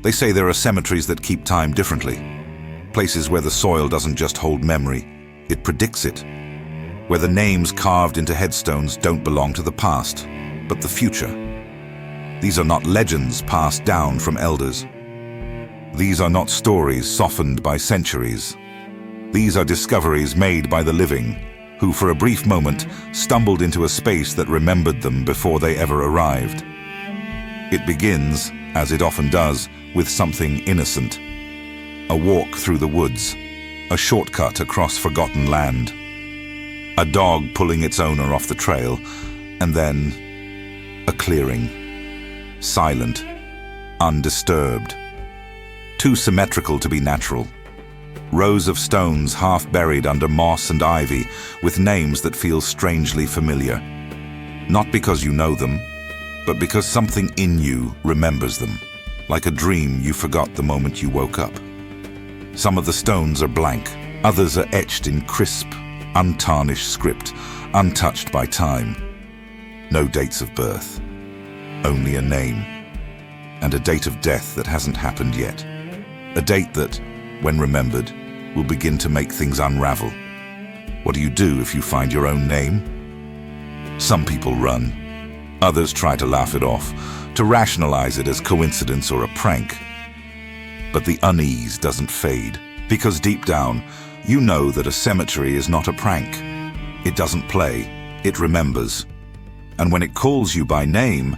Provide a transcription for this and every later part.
They say there are cemeteries that keep time differently. Places where the soil doesn't just hold memory, it predicts it. Where the names carved into headstones don't belong to the past, but the future. These are not legends passed down from elders. These are not stories softened by centuries. These are discoveries made by the living, who for a brief moment stumbled into a space that remembered them before they ever arrived. It begins, as it often does, with something innocent. A walk through the woods, a shortcut across forgotten land, a dog pulling its owner off the trail, and then a clearing. Silent, undisturbed. Too symmetrical to be natural. Rows of stones half buried under moss and ivy, with names that feel strangely familiar. Not because you know them, but because something in you remembers them, like a dream you forgot the moment you woke up. Some of the stones are blank, others are etched in crisp, untarnished script, untouched by time. No dates of birth, only a name, and a date of death that hasn't happened yet. A date that, when remembered, will begin to make things unravel. What do you do if you find your own name? Some people run. Others try to laugh it off, to rationalize it as coincidence or a prank. But the unease doesn't fade, because deep down, you know that a cemetery is not a prank. It doesn't play, it remembers. And when it calls you by name,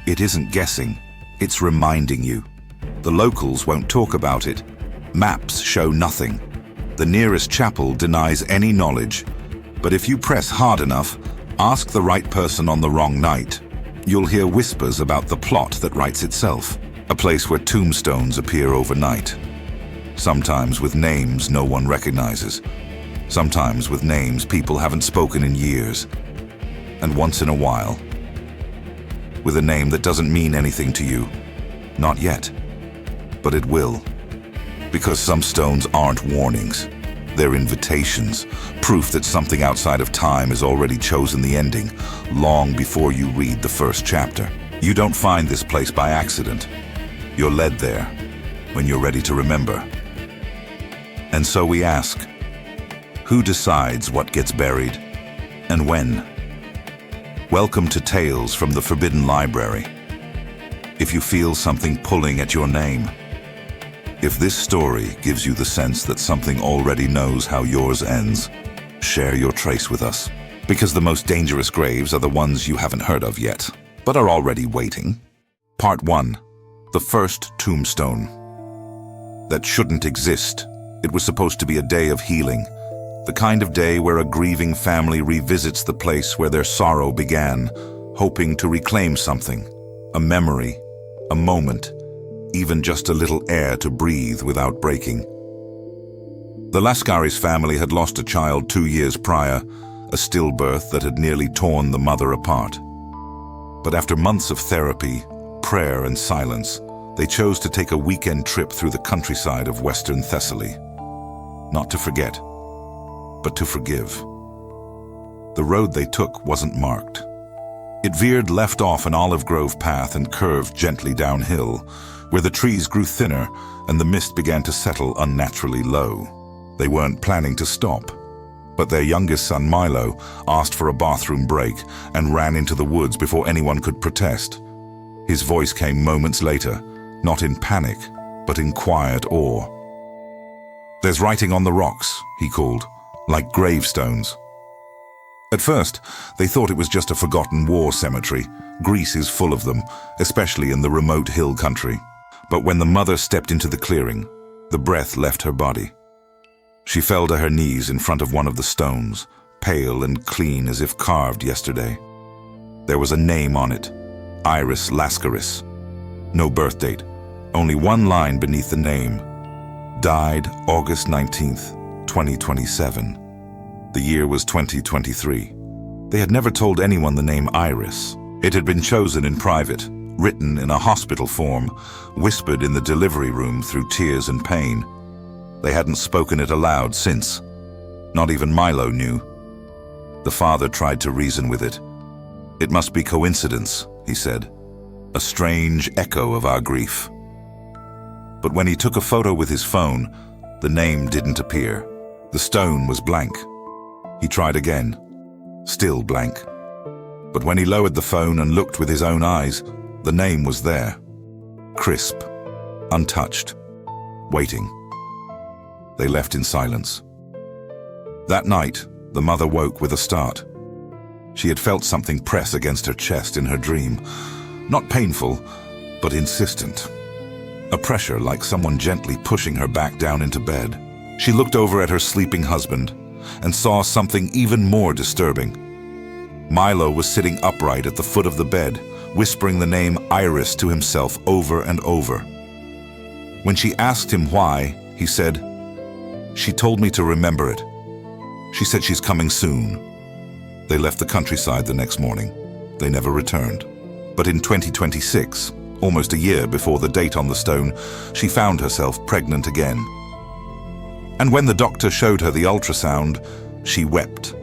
it isn't guessing, it's reminding you. The locals won't talk about it. Maps show nothing. The nearest chapel denies any knowledge. But if you press hard enough, ask the right person on the wrong night, you'll hear whispers about the plot that writes itself, a place where tombstones appear overnight. Sometimes with names no one recognizes. Sometimes with names people haven't spoken in years. And once in a while, with a name that doesn't mean anything to you. Not yet. But it will. Because some stones aren't warnings. They're invitations, proof that something outside of time has already chosen the ending, long before you read the first chapter. You don't find this place by accident. You're led there, when you're ready to remember. And so we ask, who decides what gets buried, and when? Welcome to Tales from the Forbidden Library. If you feel something pulling at your name, if this story gives you the sense that something already knows how yours ends, share your trace with us. Because the most dangerous graves are the ones you haven't heard of yet, but are already waiting. Part 1. The first tombstone. That shouldn't exist. It was supposed to be a day of healing. The kind of day where a grieving family revisits the place where their sorrow began, hoping to reclaim something. A memory, a moment, even just a little air to breathe without breaking. The Lascaris family had lost a child 2 years prior, a stillbirth that had nearly torn the mother apart. But after months of therapy, prayer and silence, they chose to take a weekend trip through the countryside of Western Thessaly. Not to forget, but to forgive. The road they took wasn't marked. It veered left off an olive grove path and curved gently downhill, where the trees grew thinner and the mist began to settle unnaturally low. They weren't planning to stop, but their youngest son Milo asked for a bathroom break and ran into the woods before anyone could protest. His voice came moments later, not in panic, but in quiet awe. "There's writing on the rocks," he called, "like gravestones." At first, they thought it was just a forgotten war cemetery. Greece is full of them, especially in the remote hill country. But when the mother stepped into the clearing, the breath left her body. She fell to her knees in front of one of the stones, pale and clean as if carved yesterday. There was a name on it, Iris Lascaris. No birth date, only one line beneath the name. Died August 19th, 2027. The year was 2023. They had never told anyone the name Iris. It had been chosen in private, written in a hospital form, whispered in the delivery room through tears and pain. They hadn't spoken it aloud since. Not even Milo knew. The father tried to reason with it. "It must be coincidence," he said. "A strange echo of our grief." But when he took a photo with his phone, the name didn't appear. The stone was blank. He tried again. Still blank. But when he lowered the phone and looked with his own eyes, the name was there. Crisp. Untouched. Waiting. They left in silence. That night, the mother woke with a start. She had felt something press against her chest in her dream. Not painful, but insistent. A pressure like someone gently pushing her back down into bed. She looked over at her sleeping husband and saw something even more disturbing. Milo was sitting upright at the foot of the bed, whispering the name Iris to himself over and over. When she asked him why, he said, "She told me to remember it. She said she's coming soon." They left the countryside the next morning. They never returned. But in 2026, almost a year before the date on the stone, she found herself pregnant again. And when the doctor showed her the ultrasound, she wept,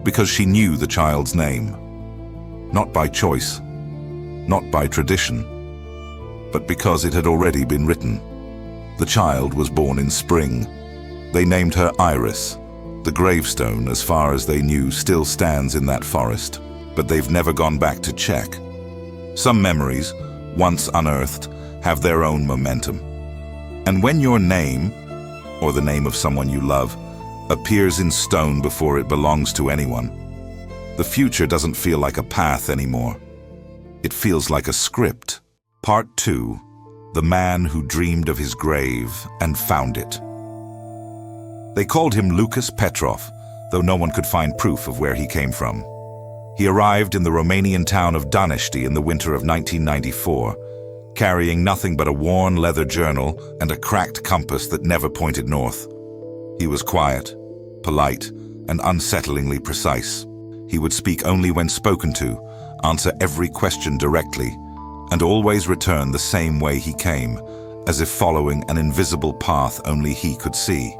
because she knew the child's name. Not by choice, not by tradition, but because it had already been written. The child was born in spring. They named her Iris. The gravestone, as far as they knew, still stands in that forest, but they've never gone back to check. Some memories, once unearthed, have their own momentum. And when your name, or the name of someone you love, appears in stone before it belongs to anyone, the future doesn't feel like a path anymore. It feels like a script. Part 2. The man who dreamed of his grave and found it. They called him Lucas Petrov, though no one could find proof of where he came from. He arrived in the Romanian town of Danishti in the winter of 1994, carrying nothing but a worn leather journal and a cracked compass that never pointed north. He was quiet, polite, and unsettlingly precise. He would speak only when spoken to, answer every question directly, and always return the same way he came, as if following an invisible path only he could see.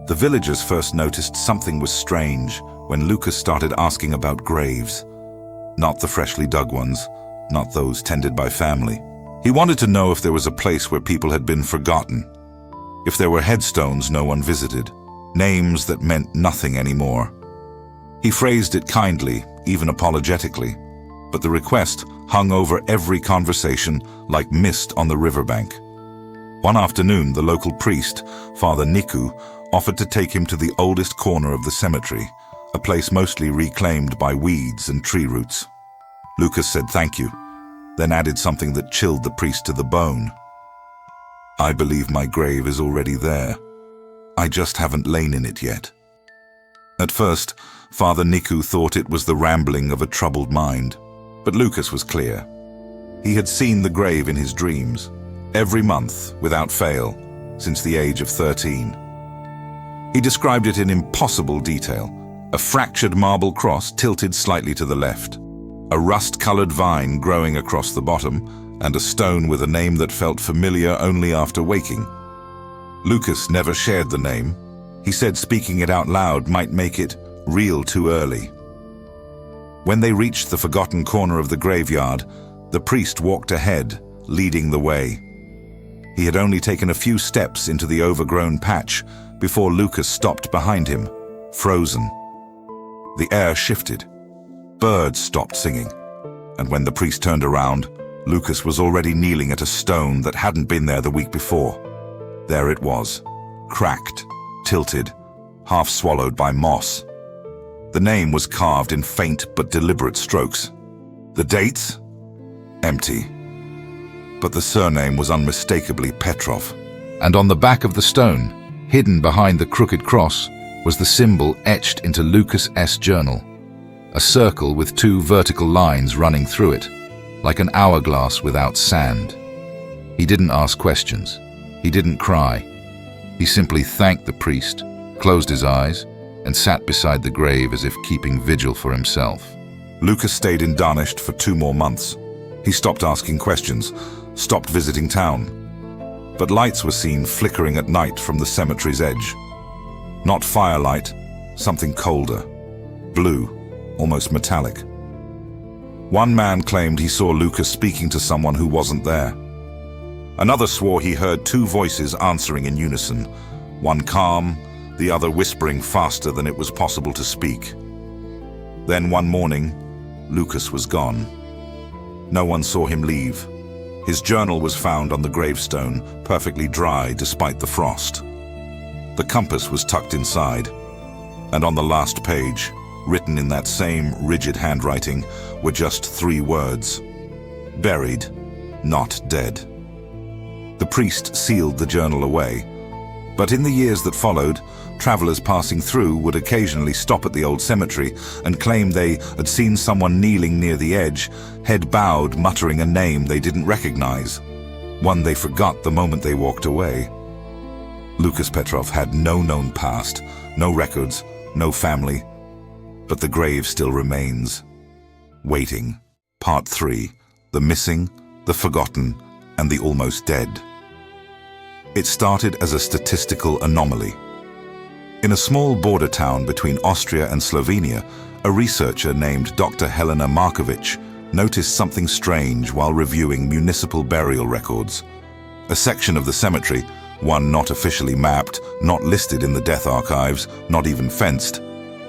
The villagers first noticed something was strange when Lucas started asking about graves. Not the freshly dug ones, not those tended by family. He wanted to know if there was a place where people had been forgotten, if there were headstones no one visited, names that meant nothing anymore. He phrased it kindly, even apologetically, but the request hung over every conversation like mist on the riverbank. One afternoon, the local priest, Father Nicu, offered to take him to the oldest corner of the cemetery, a place mostly reclaimed by weeds and tree roots. Lucas said thank you, then added something that chilled the priest to the bone. "I believe my grave is already there. I just haven't lain in it yet." At first, Father Nicu thought it was the rambling of a troubled mind, but Lucas was clear. He had seen the grave in his dreams, every month, without fail, since the age of 13. He described it in impossible detail: a fractured marble cross tilted slightly to the left, a rust-colored vine growing across the bottom, and a stone with a name that felt familiar only after waking. Lucas never shared the name. He said speaking it out loud might make it real too early. When they reached the forgotten corner of the graveyard, the priest walked ahead, leading the way. He had only taken a few steps into the overgrown patch before Lucas stopped behind him, frozen. The air shifted. Birds stopped singing. And when the priest turned around, Lucas was already kneeling at a stone that hadn't been there the week before. There it was, cracked, tilted, half swallowed by moss. The name was carved in faint but deliberate strokes. The dates? Empty. But the surname was unmistakably Petrov. And on the back of the stone, hidden behind the crooked cross, was the symbol etched into Lucas' journal. A circle with 2 vertical lines running through it, like an hourglass without sand. He didn't ask questions. He didn't cry. He simply thanked the priest, closed his eyes, and sat beside the grave as if keeping vigil for himself. Lucas stayed in Danishti for 2 more months. He stopped asking questions, stopped visiting town. But lights were seen flickering at night from the cemetery's edge. Not firelight, something colder. Blue, almost metallic. One man claimed he saw Lucas speaking to someone who wasn't there. Another swore he heard two voices answering in unison, one calm, the other whispering faster than it was possible to speak. Then one morning, Lucas was gone. No one saw him leave. His journal was found on the gravestone, perfectly dry despite the frost. The compass was tucked inside, and on the last page, written in that same rigid handwriting, were just 3 words: buried, not dead. The priest sealed the journal away, but in the years that followed, travelers passing through would occasionally stop at the old cemetery and claim they had seen someone kneeling near the edge, head bowed, muttering a name they didn't recognize, one they forgot the moment they walked away. Lucas Petrov had no known past, no records, no family, but the grave still remains. Waiting. Part 3. The Missing, the Forgotten, and the Almost Dead. It started as a statistical anomaly. In a small border town between Austria and Slovenia, a researcher named Dr. Helena Markovic noticed something strange while reviewing municipal burial records. A section of the cemetery, one not officially mapped, not listed in the death archives, not even fenced,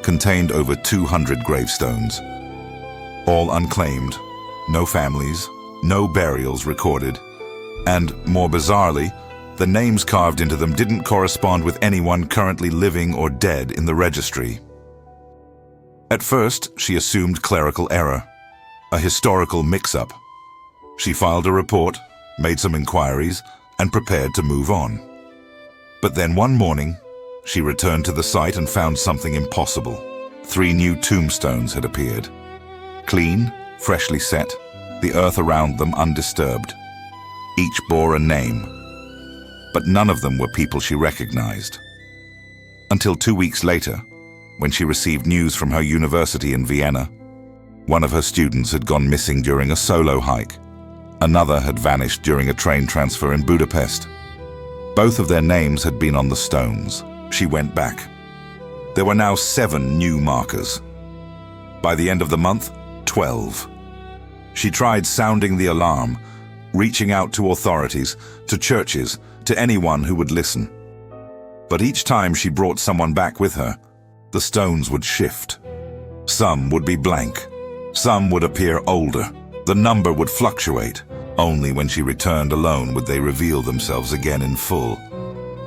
contained over 200 gravestones. All unclaimed, no families, no burials recorded, and, more bizarrely, the names carved into them didn't correspond with anyone currently living or dead in the registry. At first, she assumed clerical error, a historical mix-up. She filed a report, made some inquiries, and prepared to move on. But then one morning, she returned to the site and found something impossible. 3 new tombstones had appeared. Clean, freshly set, the earth around them undisturbed. Each bore a name, but none of them were people she recognized. Until 2 weeks later, when she received news from her university in Vienna. One of her students had gone missing during a solo hike. Another had vanished during a train transfer in Budapest. Both of their names had been on the stones. She went back. There were now 7 new markers. By the end of the month, 12. She tried sounding the alarm, reaching out to authorities, to churches, to anyone who would listen. But each time she brought someone back with her, the stones would shift. Some would be blank. Some would appear older. The number would fluctuate. Only when she returned alone would they reveal themselves again in full.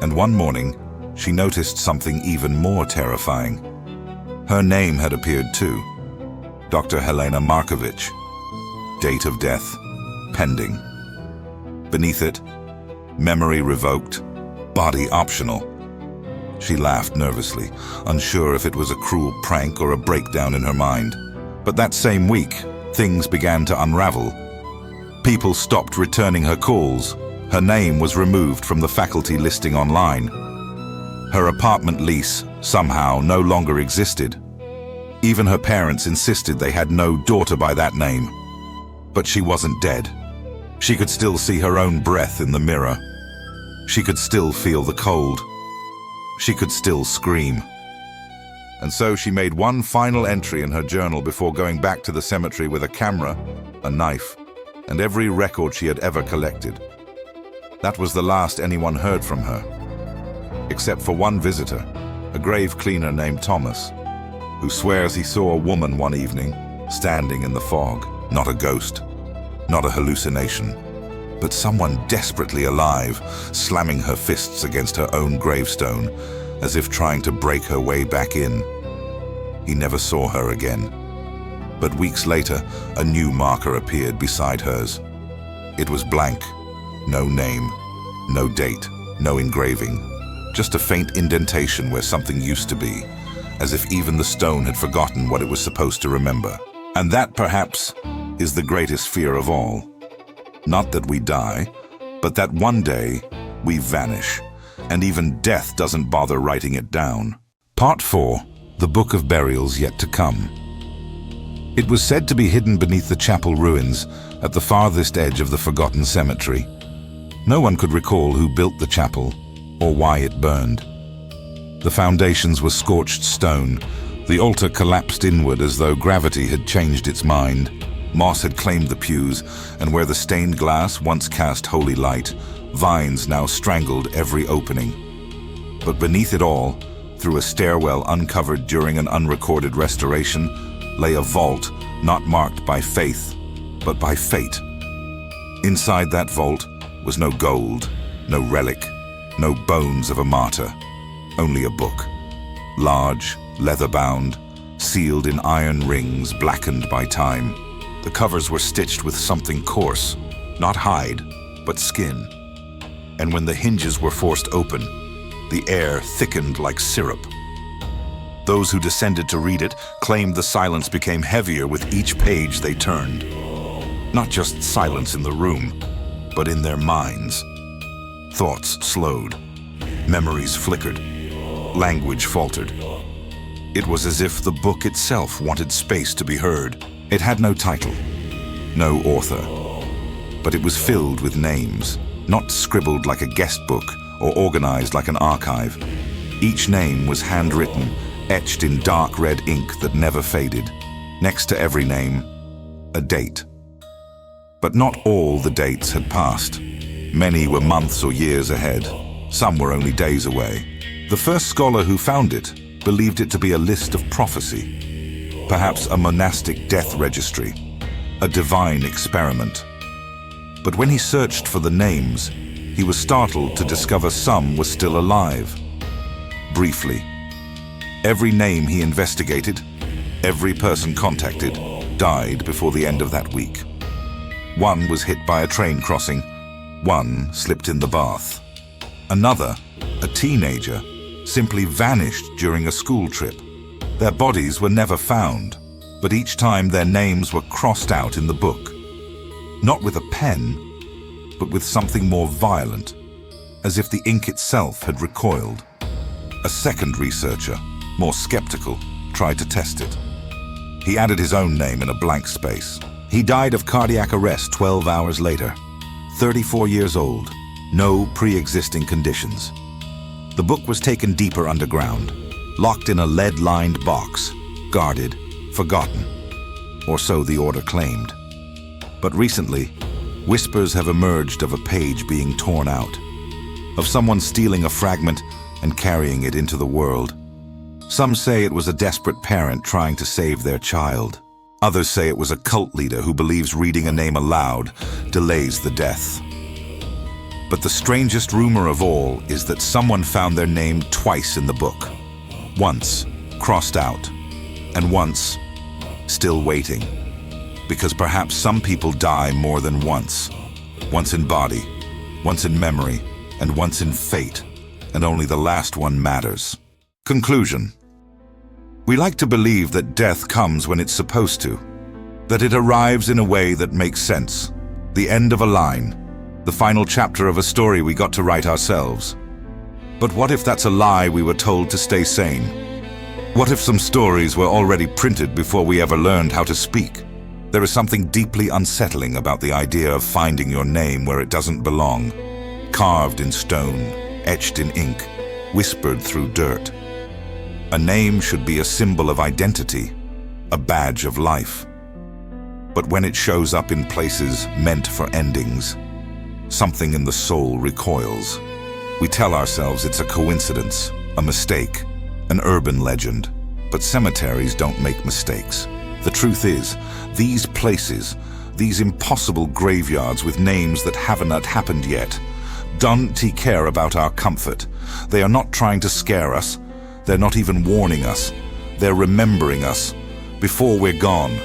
And one morning, she noticed something even more terrifying. Her name had appeared too. Dr. Helena Markovic. Date of death, pending. Beneath it, memory revoked, body optional. She laughed nervously, unsure if it was a cruel prank or a breakdown in her mind. But that same week, things began to unravel. People stopped returning her calls. Her name was removed from the faculty listing online. Her apartment lease, somehow, no longer existed. Even her parents insisted they had no daughter by that name. But she wasn't dead. She could still see her own breath in the mirror. She could still feel the cold. She could still scream. And so she made one final entry in her journal before going back to the cemetery with a camera, a knife, and every record she had ever collected. That was the last anyone heard from her, except for one visitor, a grave cleaner named Thomas, who swears he saw a woman one evening, standing in the fog. Not a ghost, not a hallucination, but someone desperately alive, slamming her fists against her own gravestone, as if trying to break her way back in. He never saw her again. But weeks later, a new marker appeared beside hers. It was blank. No name, no date, no engraving. Just a faint indentation where something used to be, as if even the stone had forgotten what it was supposed to remember. And that, perhaps, is the greatest fear of all. Not that we die, but that one day we vanish, and even death doesn't bother writing it down. Part 4. The Book of Burials Yet to Come. It was said to be hidden beneath the chapel ruins at the farthest edge of the forgotten cemetery. No one could recall who built the chapel or why it burned. The foundations were scorched stone. The altar collapsed inward as though gravity had changed its mind. Moss had claimed the pews, and where the stained glass once cast holy light, vines now strangled every opening. But beneath it all, through a stairwell uncovered during an unrecorded restoration, lay a vault not marked by faith, but by fate. Inside that vault was no gold, no relic, no bones of a martyr, only a book. Large, leather-bound, sealed in iron rings blackened by time. The covers were stitched with something coarse, not hide, but skin. And when the hinges were forced open, the air thickened like syrup. Those who descended to read it claimed the silence became heavier with each page they turned. Not just silence in the room, but in their minds. Thoughts slowed, memories flickered, language faltered. It was as if the book itself wanted space to be heard. It had no title, no author, but it was filled with names, not scribbled like a guest book or organized like an archive. Each name was handwritten, etched in dark red ink that never faded. Next to every name, a date. But not all the dates had passed. Many were months or years ahead. Some were only days away. The first scholar who found it believed it to be a list of prophecy, perhaps a monastic death registry, a divine experiment. But when he searched for the names, he was startled to discover some were still alive. Briefly, every name he investigated, every person contacted, died before the end of that week. One was hit by a train crossing. One slipped in the bath. Another, a teenager, simply vanished during a school trip. Their bodies were never found, but each time their names were crossed out in the book. Not with a pen, but with something more violent, as if the ink itself had recoiled. A second researcher, more skeptical, tried to test it. He added his own name in a blank space. He died of cardiac arrest 12 hours later, 34 years old, no pre-existing conditions. The book was taken deeper underground, locked in a lead-lined box, guarded, forgotten, or so the order claimed. But recently, whispers have emerged of a page being torn out, of someone stealing a fragment and carrying it into the world. Some say it was a desperate parent trying to save their child. Others say it was a cult leader who believes reading a name aloud delays the death. But the strangest rumor of all is that someone found their name twice in the book. Once, crossed out, and once, still waiting. Because perhaps some people die more than once. Once in body, once in memory, and once in fate, and only the last one matters. Conclusion. We like to believe that death comes when it's supposed to, that it arrives in a way that makes sense, the end of a line, the final chapter of a story we got to write ourselves. But what if that's a lie we were told to stay sane? What if some stories were already printed before we ever learned how to speak? There is something deeply unsettling about the idea of finding your name where it doesn't belong, carved in stone, etched in ink, whispered through dirt. A name should be a symbol of identity, a badge of life. But when it shows up in places meant for endings, something in the soul recoils. We tell ourselves it's a coincidence, a mistake, an urban legend. But cemeteries don't make mistakes. The truth is, these places, these impossible graveyards with names that haven't happened yet, don't care about our comfort. They are not trying to scare us. They're not even warning us. They're remembering us before we're gone,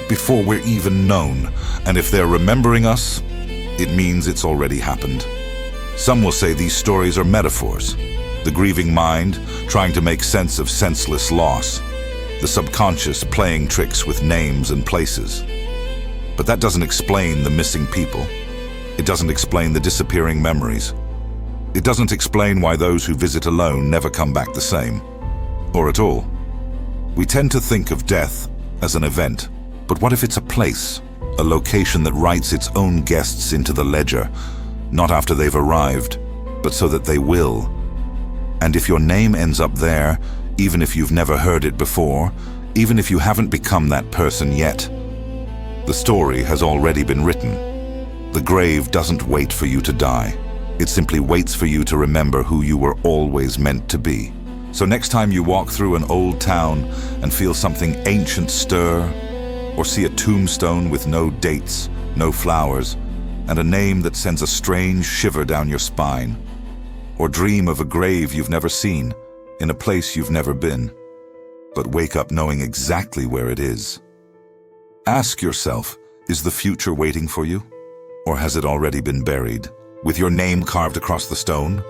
before we're even known. And if they're remembering us, it means it's already happened. Some will say these stories are metaphors, the grieving mind trying to make sense of senseless loss, the subconscious playing tricks with names and places. But that doesn't explain the missing people. It doesn't explain the disappearing memories. It doesn't explain why those who visit alone never come back the same, or at all. We tend to think of death as an event, but what if it's a place, a location that writes its own guests into the ledger, not after they've arrived, but so that they will? And if your name ends up there, even if you've never heard it before, even if you haven't become that person yet, The story has already been written. The grave doesn't wait for you to die. It simply waits for you to remember who you were always meant to be. So next time you walk through an old town and feel something ancient stir, or see a tombstone with no dates, no flowers, and a name that sends a strange shiver down your spine, or dream of a grave you've never seen, in a place you've never been, but wake up knowing exactly where it is. Ask yourself, is the future waiting for you? Or has it already been buried, with your name carved across the stone?